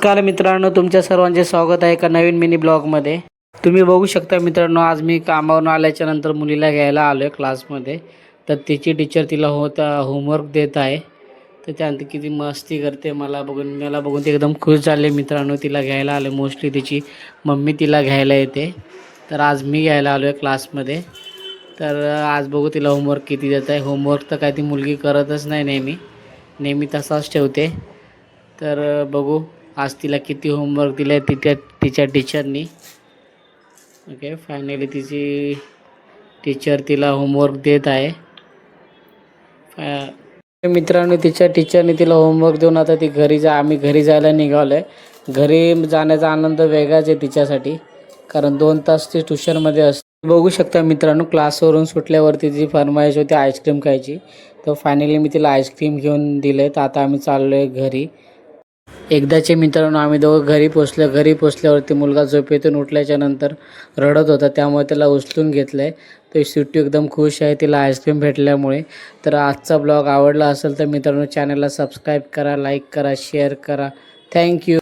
नमस्कार मित्रांनो, तुमच्या सर्वांचे स्वागत आहे एका नवीन मिनी ब्लॉगमध्ये। तुम्ही बघू शकता मित्रांनो, आज मी कामावरून आल्याच्या नंतर मुलीला घ्यायला आलो आहे क्लासमध्ये। तर तिची टीचर तिला होमवर्क देत आहे। तर त्यानंतर किती मस्ती करते, मला बघून ती एकदम खुश झाले मित्रांनो। तिला घ्यायला आले, मोस्टली तिची मम्मी तिला घ्यायला येते, तर आज मी घ्यायला आलो आहे क्लासमध्ये। तर आज बघू तिला होमवर्क किती देत आहे। होमवर्क तर काय ती मुलगी करतच नाही, नेहमी तसाच ठेवते। तर बघू आज तिला किती होमवर्क दिला आहे तिच्या टीचरनी। ओके, फायनली तिची टीचर तिला होमवर्क देत आहे। मित्रांनो, तिच्या टीचरने तिला होमवर्क देऊन आता ती आम्ही घरी जायला निघालो आहे। घरी जाण्याचा आनंद वेगळाच आहे तिच्यासाठी, कारण 2 तास ती ट्युशनमध्ये असते। बघू शकता मित्रांनो, क्लासवरून सुटल्यावरती जी फरमाईश होती आईस्क्रीम खायची, तर फायनली मी तिला आईस्क्रीम घेऊन दिले। तर आता आम्ही चाललो आहे घरी। एकदाचे मित्रांनो आम्ही दोघं घरी पोचल्यावरती मुलगा झोपेतून उठल्याच्या नंतर रडत होता, त्यामुळे त्याला उचलून घेतलं आहे। तो सुट्टी एकदम खुश आहे तिला आईस्क्रीम भेटल्यामुळे। तर आजचा ब्लॉग आवडला असेल तर मित्रांनो चॅनलला सबस्क्राईब करा, लाईक करा, शेअर करा। थँक्यू।